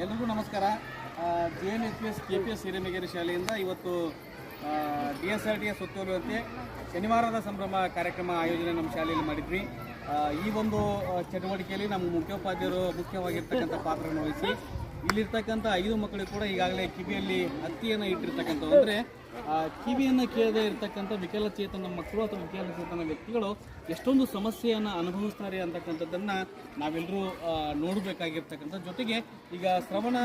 ಎಲ್ರಿಗೂ ನಮಸ್ಕಾರ. JNHPS KPS ಹಿರೇಮಗೇರಿ ಶಾಲೆಯಿಂದ ಇವತ್ತು DSRTS ಸುತ್ತೋಲೆಯಂತೆ ಶನಿವಾರದ ಸಂಭ್ರಮ ಕಾರ್ಯಕ್ರಮ ಆಯೋಜನೆ ನಮ್ಮ ಶಾಲೆಯಲ್ಲಿ ಮಾಡಿದ್ವಿ. ಈ ಒಂದು ಚಟುವಟಿಕೆಯಲ್ಲಿ ನಮ್ಮ ಮುಖ್ಯೋಪಾಧ್ಯಾಯರು ಮುಖ್ಯವಾಗಿರ್ತಕ್ಕಂಥ ಪಾತ್ರವನ್ನು ವಹಿಸಿ ಇಲ್ಲಿರ್ತಕ್ಕಂಥ 5 ಮಕ್ಕಳಿಗೆ ಕೂಡ ಈಗಾಗಲೇ ಕಿವಿಯಲ್ಲಿ ಹತ್ತಿಯನ್ನು ಇಟ್ಟಿರ್ತಕ್ಕಂಥದ್ದು. ಅಂದರೆ ಕಿವಿಯನ್ನು ಕೇಳದೇ ಇರತಕ್ಕಂಥ ವಿಕಲಚೇತನ ಮಕ್ಕಳು ಅಥವಾ ವಿಕಲಚೇತನ ವ್ಯಕ್ತಿಗಳು ಎಷ್ಟೊಂದು ಸಮಸ್ಯೆಯನ್ನು ಅನುಭವಿಸ್ತಾರೆ ಅಂತಕ್ಕಂಥದ್ದನ್ನು ನಾವೆಲ್ಲರೂ ನೋಡಬೇಕಾಗಿರ್ತಕ್ಕಂಥ. ಜೊತೆಗೆ ಈಗ ಶ್ರವಣ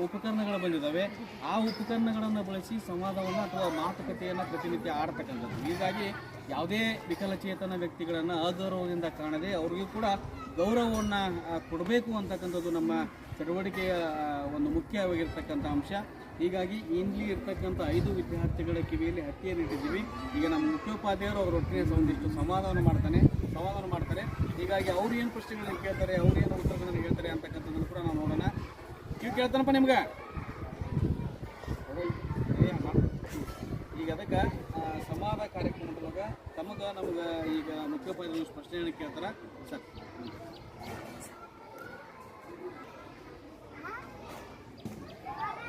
ಉಪಕರಣಗಳು ಬಂದಿದ್ದಾವೆ. ಆ ಉಪಕರಣಗಳನ್ನು ಬಳಸಿ ಸಂವಾದವನ್ನು ಅಥವಾ ಮಾತುಕತೆಯನ್ನು ಪ್ರತಿನಿತ್ಯ ಆಡ್ತಕ್ಕಂಥದ್ದು. ಹೀಗಾಗಿ ಯಾವುದೇ ವಿಕಲಚೇತನ ವ್ಯಕ್ತಿಗಳನ್ನು ಅಗೌರವದಿಂದ ಕಾಣದೆ ಅವರಿಗೂ ಕೂಡ ಗೌರವವನ್ನು ಕೊಡಬೇಕು ಅಂತಕ್ಕಂಥದ್ದು ನಮ್ಮ ಚಟುವಟಿಕೆಯ ಒಂದು ಮುಖ್ಯವಾಗಿರ್ತಕ್ಕಂಥ ಅಂಶ. ಹೀಗಾಗಿ ಇಲ್ಲಿ ಇರ್ತಕ್ಕಂಥ 5 ವಿದ್ಯಾರ್ಥಿಗಳ ಕಿವಿಯಲ್ಲಿ ಹತ್ತಿಯನ್ನು ಇಟ್ಟಿದ್ದೀವಿ. ಈಗ ನಮ್ಮ ಮುಖ್ಯೋಪಾಧ್ಯಾಯರು ಅವರೊಟ್ಟಿಗೆ ಒಂದಿಷ್ಟು ಸಂವಾದವನ್ನು ಮಾಡ್ತಾರೆ. ಹೀಗಾಗಿ ಅವ್ರು ಏನು ಪ್ರಶ್ನೆಗಳನ್ನು ಕೇಳ್ತಾರೆ, ಅವ್ರು ಏನು ಉತ್ತರಗಳನ್ನು ಹೇಳ್ತಾರೆ ಅಂತಕ್ಕಂಥದ್ದನ್ನು ಕೂಡ ನಾವು ನೋಡೋಣ. ಕಿವಿ ಕೇಳ್ತಾನಪ್ಪ ನಿಮ್ಗೆ? ಈಗ ಅದಕ್ಕೆ ಸಂವಾದ ಕಾರ್ಯಕ್ರಮದೊಳಗೆ ನಮ್ಗೆ ಈಗ ಮುಖ್ಯೋಪಾಧ್ಯಾಯರು ಪ್ರಶ್ನೆಯನ್ನು ಕೇಳ್ತಾರೆ. ಸರ್,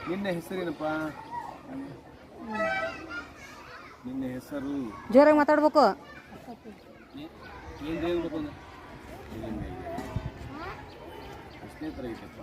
ನಿನ್ನ ಹೆಸರೇನಪ್ಪ? ನಿನ್ನ ಹೆಸರು ಜೋರಾಗಿ ಮಾತಾಡ್ಬೇಕು. ಏನು ಹೇಳ್ಬೇಕು ಅಂದ್ರೆ ಎಷ್ಟನೇ ತರಗತಿಯಪ್ಪ?